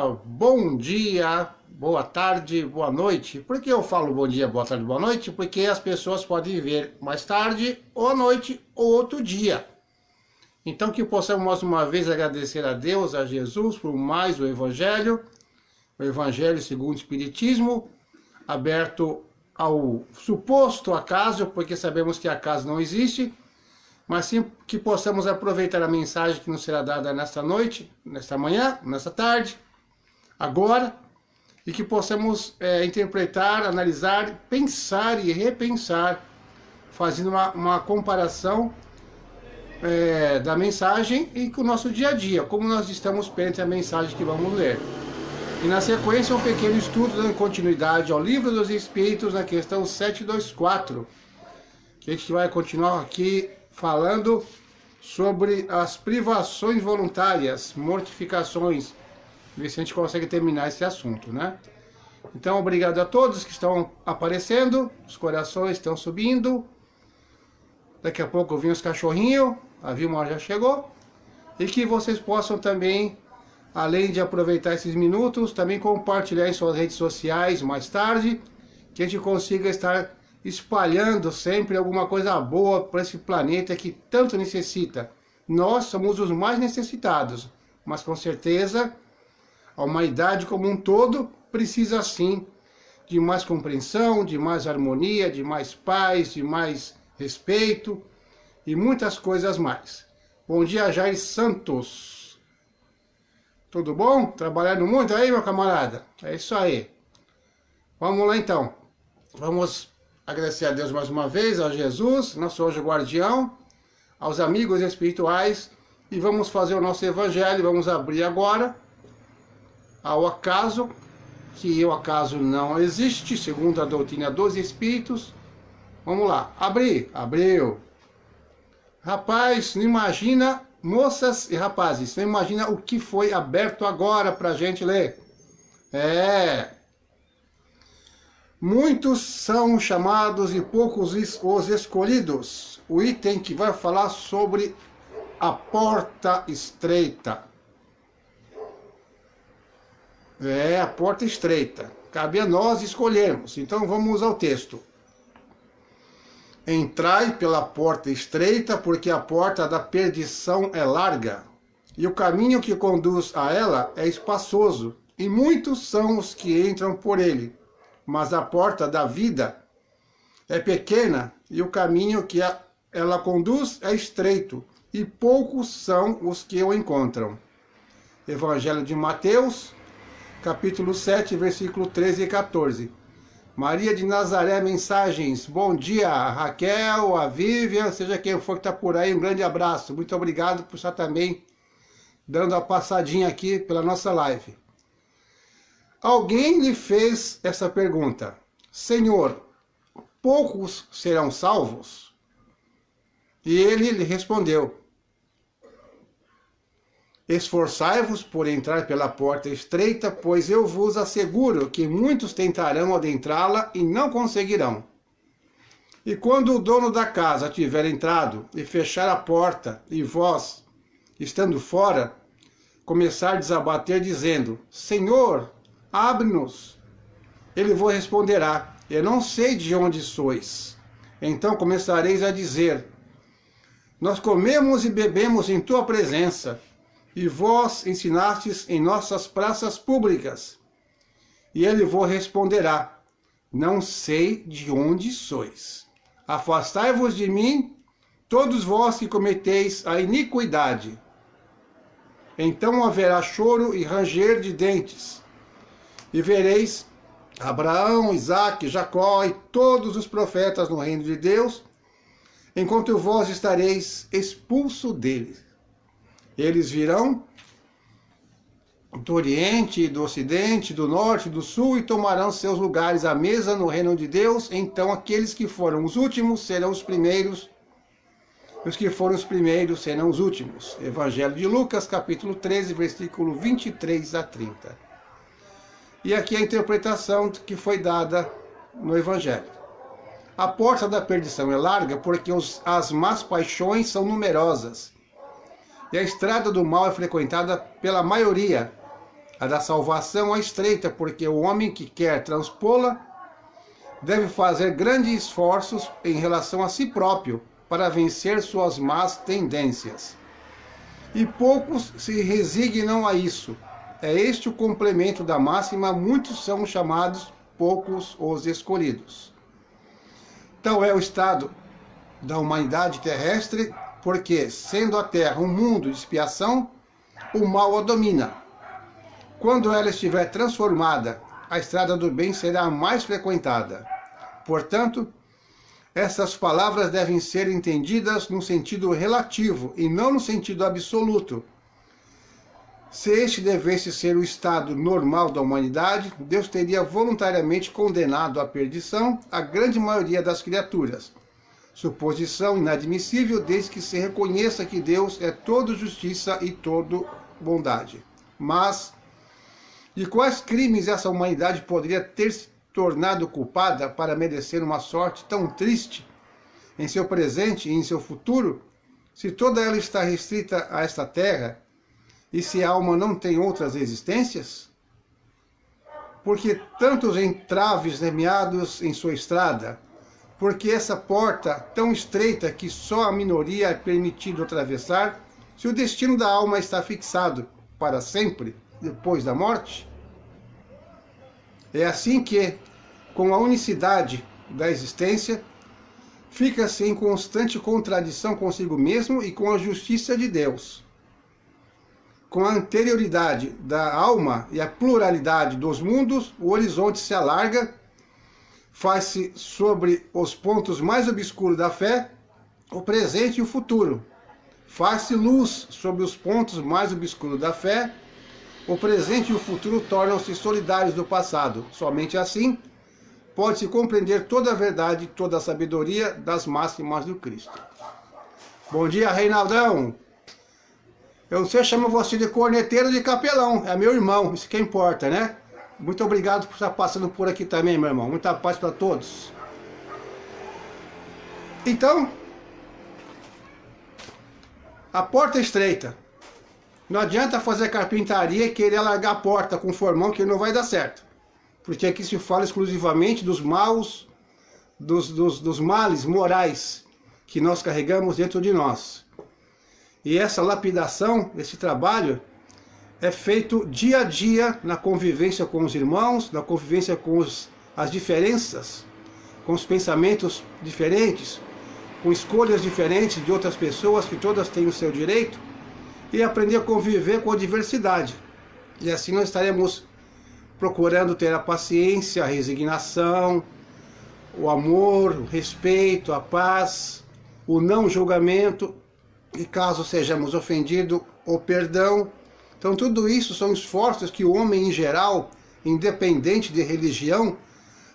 bom dia, boa tarde, boa noite. Por que eu falo bom dia, boa tarde, boa noite? Porque as pessoas podem ver mais tarde, ou à noite, ou outro dia. Então que possamos mais uma vez agradecer a Deus, a Jesus, por mais o Evangelho segundo o Espiritismo, aberto ao suposto acaso, porque sabemos que acaso não existe, mas sim que possamos aproveitar a mensagem que nos será dada nesta noite, nesta manhã, nesta tarde, agora, e que possamos interpretar, analisar, pensar e repensar, fazendo uma comparação da mensagem e com o nosso dia a dia, como nós estamos perante a mensagem que vamos ler. E na sequência, um pequeno estudo dando continuidade ao Livro dos Espíritos, na questão 724, que a gente vai continuar aqui falando sobre as privações voluntárias, mortificações. Ver se a gente consegue terminar esse assunto, né? Então, obrigado a todos que estão aparecendo, os corações estão subindo. Daqui a pouco vem os cachorrinhos, a Vilma já chegou. E que vocês possam também, além de aproveitar esses minutos, também compartilhar em suas redes sociais mais tarde, que a gente consiga estar espalhando sempre alguma coisa boa para esse planeta que tanto necessita. Nós somos os mais necessitados, mas com certeza a humanidade como um todo precisa sim de mais compreensão, de mais harmonia, de mais paz, de mais respeito e muitas coisas mais. Bom dia, Jair Santos. Tudo bom? Trabalhando muito aí, meu camarada? É isso aí. Vamos lá então. Vamos agradecer a Deus mais uma vez, a Jesus, nosso anjo guardião, aos amigos espirituais, e vamos fazer o nosso evangelho. Vamos abrir agora ao acaso, que o acaso não existe, segundo a doutrina dos espíritos. Vamos lá, abriu. Rapaz, não imagina, moças e rapazes, não imagina o que foi aberto agora para a gente ler. Muitos são chamados e poucos os escolhidos. O item que vai falar sobre a porta estreita. A porta estreita. Cabe a nós escolhermos. Então vamos ao texto. Entrai pela porta estreita, porque a porta da perdição é larga, e o caminho que conduz a ela é espaçoso, e muitos são os que entram por ele. Mas a porta da vida é pequena, e o caminho que ela conduz é estreito, e poucos são os que o encontram. Evangelho de Mateus, capítulo 7, versículo 13 e 14. Maria de Nazaré, mensagens. Bom dia, a Raquel, a Vivian, seja quem for que está por aí, um grande abraço. Muito obrigado por estar também dando a passadinha aqui pela nossa live. Alguém lhe fez essa pergunta: Senhor, poucos serão salvos? E ele lhe respondeu: Esforçai-vos por entrar pela porta estreita, pois eu vos asseguro que muitos tentarão adentrá-la e não conseguirão. E quando o dono da casa tiver entrado e fechar a porta, e vós, estando fora, começardes a bater dizendo: Senhor, abre-nos. Ele vos responderá: Eu não sei de onde sois. Então começareis a dizer: Nós comemos e bebemos em tua presença, e vós ensinastes em nossas praças públicas. E ele vos responderá: Não sei de onde sois. Afastai-vos de mim, todos vós que cometeis a iniquidade. Então haverá choro e ranger de dentes. E vereis Abraão, Isaque, Jacó e todos os profetas no reino de Deus, enquanto vós estareis expulso deles. Eles virão do Oriente, do Ocidente, do Norte, do Sul, e tomarão seus lugares à mesa no reino de Deus. Então aqueles que foram os últimos serão os primeiros, e os que foram os primeiros serão os últimos. Evangelho de Lucas, capítulo 13, versículo 23 a 30. E aqui a interpretação que foi dada no Evangelho. A porta da perdição é larga porque as más paixões são numerosas. E a estrada do mal é frequentada pela maioria. A da salvação é estreita, porque o homem que quer transpô-la deve fazer grandes esforços em relação a si próprio para vencer suas más tendências. E poucos se resignam a isso. É este o complemento da máxima: muitos são chamados, poucos os escolhidos. Então é o estado da humanidade terrestre, porque, sendo a Terra um mundo de expiação, o mal a domina. Quando ela estiver transformada, a estrada do bem será mais frequentada. Portanto, essas palavras devem ser entendidas no sentido relativo e não no sentido absoluto. Se este devesse ser o estado normal da humanidade, Deus teria voluntariamente condenado à perdição a grande maioria das criaturas. Suposição inadmissível, desde que se reconheça que Deus é todo justiça e todo bondade. Mas, de quais crimes essa humanidade poderia ter se tornado culpada para merecer uma sorte tão triste em seu presente e em seu futuro, se toda ela está restrita a esta terra, e se a alma não tem outras existências? Porque tantos entraves semeados em sua estrada? Porque essa porta tão estreita que só a minoria é permitido atravessar, se o destino da alma está fixado para sempre, depois da morte? É assim que, com a unicidade da existência, fica-se em constante contradição consigo mesmo e com a justiça de Deus. Com a anterioridade da alma e a pluralidade dos mundos, o horizonte se alarga, faz-se sobre os pontos mais obscuros da fé, o presente e o futuro. Faz-se luz sobre os pontos mais obscuros da fé, o presente e o futuro tornam-se solidários do passado. Somente assim pode-se compreender toda a verdade e toda a sabedoria das máximas do Cristo. Bom dia, Reinaldão! Eu não sei chamar você de corneteiro ou de capelão, é meu irmão, isso que importa, né? Muito obrigado por estar passando por aqui também, meu irmão. Muita paz para todos. Então, a porta é estreita. Não adianta fazer carpintaria e querer largar a porta com formão, que não vai dar certo. Porque aqui se fala exclusivamente dos maus, dos males morais que nós carregamos dentro de nós. E essa lapidação, esse trabalho, é feito dia a dia na convivência com os irmãos, na convivência com as diferenças, com os pensamentos diferentes, com escolhas diferentes de outras pessoas, que todas têm o seu direito, e aprender a conviver com a diversidade. E assim nós estaremos procurando ter a paciência, a resignação, o amor, o respeito, a paz, o não julgamento, e caso sejamos ofendidos, o perdão. Então tudo isso são esforços que o homem em geral, independente de religião,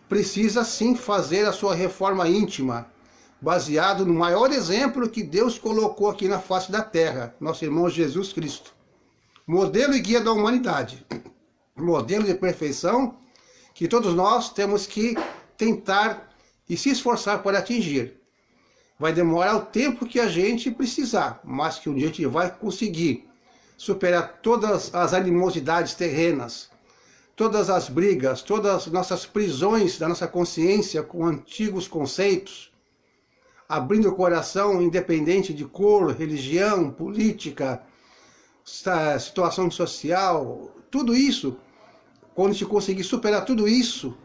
precisa sim fazer a sua reforma íntima, baseado no maior exemplo que Deus colocou aqui na face da terra, nosso irmão Jesus Cristo. Modelo e guia da humanidade. Modelo de perfeição que todos nós temos que tentar e se esforçar para atingir. Vai demorar o tempo que a gente precisar, mas que um dia a gente vai conseguir superar todas as animosidades terrenas, todas as brigas, todas as nossas prisões da nossa consciência com antigos conceitos, abrindo o coração independente de cor, religião, política, situação social, tudo isso. Quando a gente conseguir superar tudo isso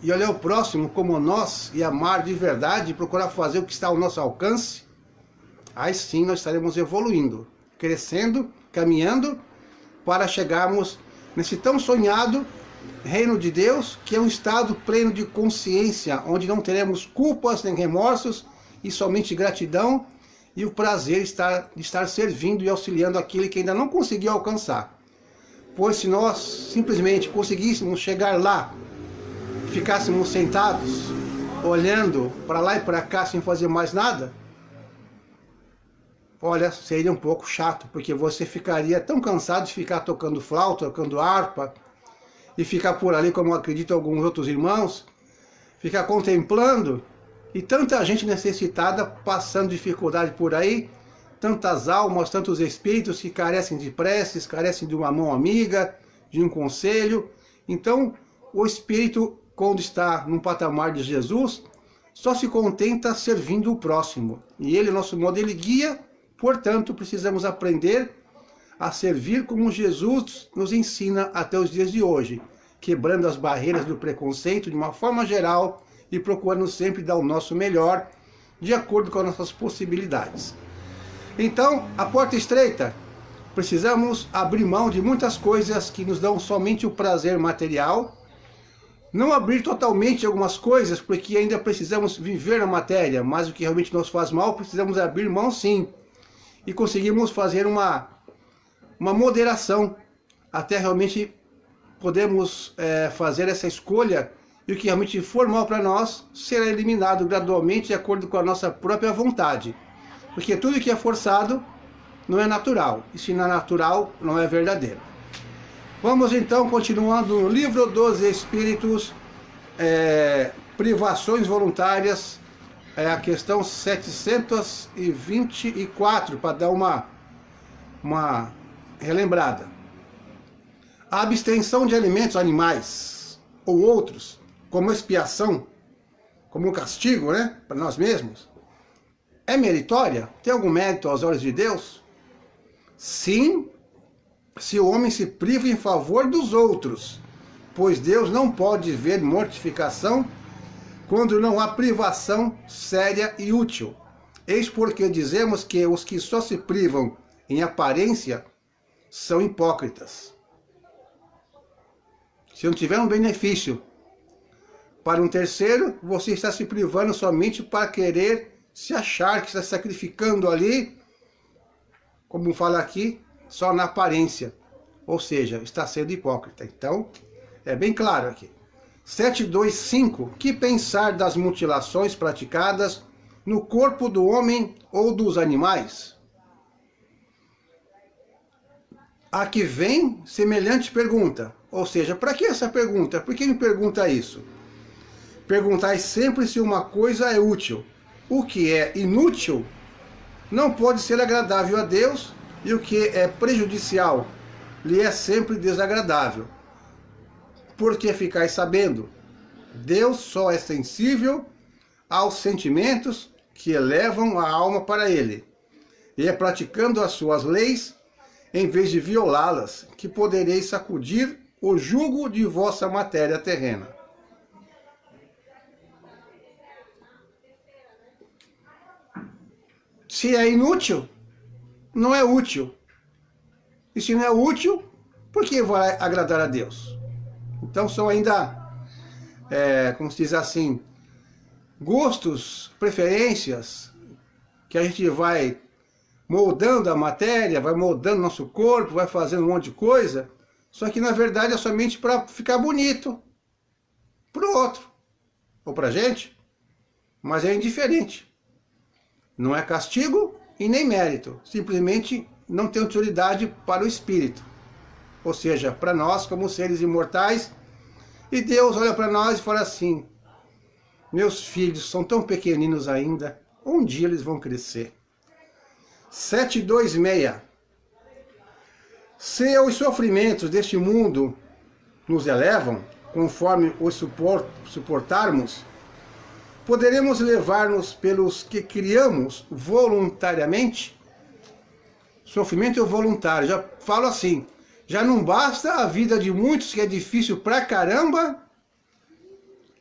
e olhar o próximo como nós e amar de verdade e procurar fazer o que está ao nosso alcance, aí sim nós estaremos evoluindo, crescendo, caminhando para chegarmos nesse tão sonhado reino de Deus, que é um estado pleno de consciência, onde não teremos culpas nem remorsos e somente gratidão e o prazer de estar servindo e auxiliando aquele que ainda não conseguiu alcançar. Pois se nós simplesmente conseguíssemos chegar lá, ficássemos sentados, olhando para lá e para cá sem fazer mais nada, olha, seria um pouco chato, porque você ficaria tão cansado de ficar tocando flauta, tocando harpa, e ficar por ali, como acreditam alguns outros irmãos, ficar contemplando, e tanta gente necessitada passando dificuldade por aí, tantas almas, tantos espíritos que carecem de preces, carecem de uma mão amiga, de um conselho. Então, o espírito, quando está num patamar de Jesus, só se contenta servindo o próximo. E ele é nosso modelo e guia, portanto, precisamos aprender a servir como Jesus nos ensina até os dias de hoje, quebrando as barreiras do preconceito de uma forma geral e procurando sempre dar o nosso melhor, de acordo com as nossas possibilidades. Então, a porta estreita, precisamos abrir mão de muitas coisas que nos dão somente o prazer material, não abrir totalmente algumas coisas, porque ainda precisamos viver na matéria, mas o que realmente nos faz mal, precisamos abrir mão sim, e conseguimos fazer uma moderação, até realmente podemos fazer essa escolha, e o que realmente for mal para nós, será eliminado gradualmente de acordo com a nossa própria vontade. Porque tudo que é forçado não é natural, e se não é natural, não é verdadeiro. Vamos então, continuando no Livro dos Espíritos, privações voluntárias, a questão 724, para dar uma relembrada. A abstenção de alimentos animais ou outros, como expiação, como castigo, né, para nós mesmos, é meritória? Tem algum mérito aos olhos de Deus? Sim, se o homem se priva em favor dos outros, pois Deus não pode ver mortificação quando não há privação séria e útil. Eis porque dizemos que os que só se privam em aparência são hipócritas. Se não tiver um benefício para um terceiro, você está se privando somente para querer se achar que está sacrificando ali, como fala aqui, só na aparência. Ou seja, está sendo hipócrita. Então, é bem claro aqui. 725. Que pensar das mutilações praticadas no corpo do homem ou dos animais? Aqui vem semelhante pergunta. Ou seja, para que essa pergunta? Por que me pergunta isso? Perguntai sempre se uma coisa é útil. O que é inútil não pode ser agradável a Deus, e o que é prejudicial lhe é sempre desagradável. Porque ficais sabendo, Deus só é sensível aos sentimentos que elevam a alma para Ele, e é praticando as suas leis, em vez de violá-las, que podereis sacudir o jugo de vossa matéria terrena. Se é inútil, não é útil. E se não é útil, por que vai agradar a Deus? Então são ainda, como se diz assim, gostos, preferências, que a gente vai moldando a matéria, vai moldando nosso corpo, vai fazendo um monte de coisa, só que na verdade é somente para ficar bonito para o outro, ou para a gente, mas é indiferente. Não é castigo e nem mérito, simplesmente não tem utilidade para o espírito, ou seja, para nós como seres imortais. E Deus olha para nós e fala assim: meus filhos são tão pequeninos ainda, um dia eles vão crescer. 726. Se os sofrimentos deste mundo nos elevam, conforme os suportarmos, poderemos levar-nos pelos que criamos voluntariamente? Sofrimento é voluntário, já falo assim, já não basta a vida de muitos que é difícil pra caramba,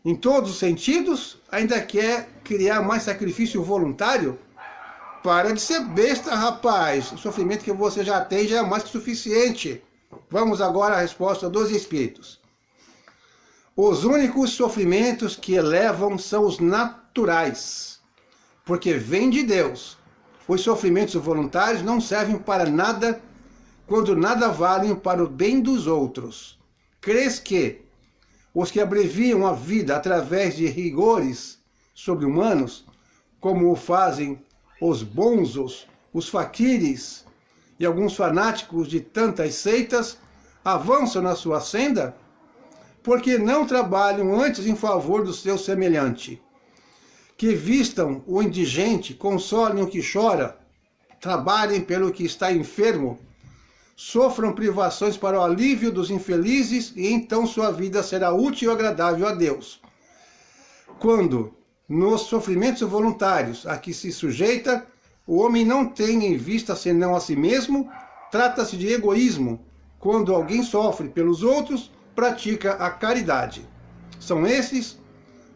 em todos os sentidos, ainda quer criar mais sacrifício voluntário? Para de ser besta, rapaz. O sofrimento que você já tem já é mais que suficiente. Vamos agora à resposta dos espíritos. Os únicos sofrimentos que elevam são os naturais, porque vêm de Deus. Os sofrimentos voluntários não servem para nada quando nada valem para o bem dos outros. Crês que os que abreviam a vida através de rigores sobre-humanos, como o fazem os bonzos, os faquires e alguns fanáticos de tantas seitas, avançam na sua senda? Porque não trabalham antes em favor do seu semelhante? Que vistam o indigente, consolem o que chora, trabalhem pelo que está enfermo, sofram privações para o alívio dos infelizes, e então sua vida será útil e agradável a Deus. Quando, nos sofrimentos voluntários a que se sujeita, o homem não tem em vista senão a si mesmo, trata-se de egoísmo. Quando alguém sofre pelos outros, pratica a caridade. São esses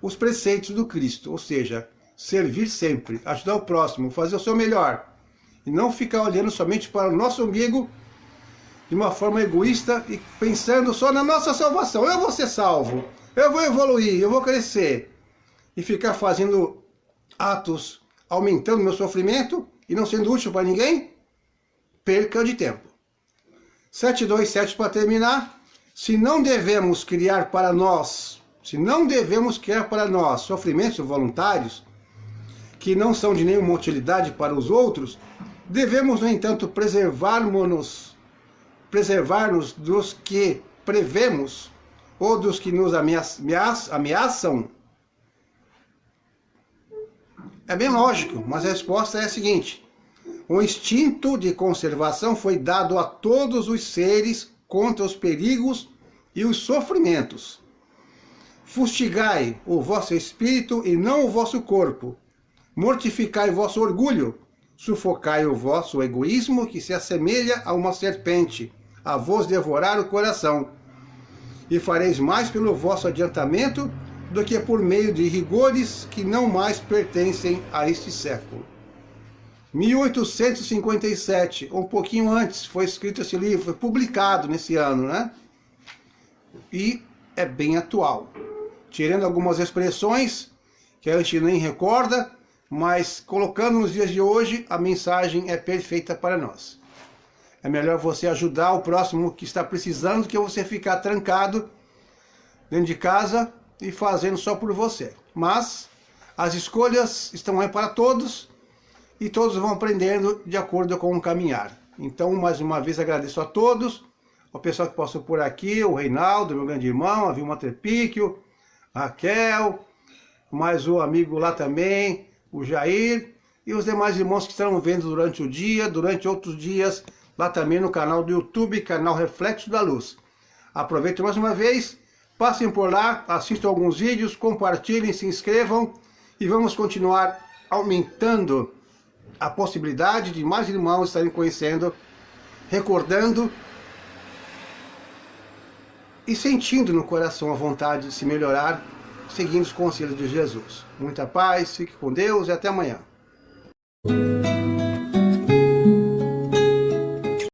os preceitos do Cristo, ou seja, servir sempre, ajudar o próximo, fazer o seu melhor, e não ficar olhando somente para o nosso umbigo de uma forma egoísta e pensando só na nossa salvação. Eu vou ser salvo, eu vou evoluir, eu vou crescer, e ficar fazendo atos aumentando meu sofrimento e não sendo útil para ninguém, perca de tempo. 727 para terminar. Se não devemos criar para nós sofrimentos voluntários, que não são de nenhuma utilidade para os outros, devemos, no entanto, preservar-nos dos que prevemos ou dos que nos ameaçam? É bem lógico, mas a resposta é a seguinte: o instinto de conservação foi dado a todos os seres contra os perigos e os sofrimentos. Fustigai o vosso espírito e não o vosso corpo. Mortificai o vosso orgulho. Sufocai o vosso egoísmo, que se assemelha a uma serpente, a vos devorar o coração. E fareis mais pelo vosso adiantamento do que por meio de rigores que não mais pertencem a este século. 1857, um pouquinho antes, foi escrito esse livro, foi publicado nesse ano, né? E é bem atual. Tirando algumas expressões que a gente nem recorda, mas colocando nos dias de hoje, a mensagem é perfeita para nós. É melhor você ajudar o próximo que está precisando do que você ficar trancado dentro de casa e fazendo só por você. Mas as escolhas estão aí para todos e todos vão aprendendo de acordo com o caminhar. Então, mais uma vez, agradeço a todos, ao pessoal que passou por aqui, o Reinaldo, meu grande irmão, a Vilma Trepíquio, a Raquel, mais o amigo lá também, o Jair, e os demais irmãos que estarão vendo durante o dia, durante outros dias, lá também no canal do YouTube, canal Reflexo da Luz. Aproveito mais uma vez, passem por lá, assistam alguns vídeos, compartilhem, se inscrevam e vamos continuar aumentando a possibilidade de mais irmãos estarem conhecendo, recordando e sentindo no coração a vontade de se melhorar, seguindo os conselhos de Jesus. Muita paz, fique com Deus e até amanhã.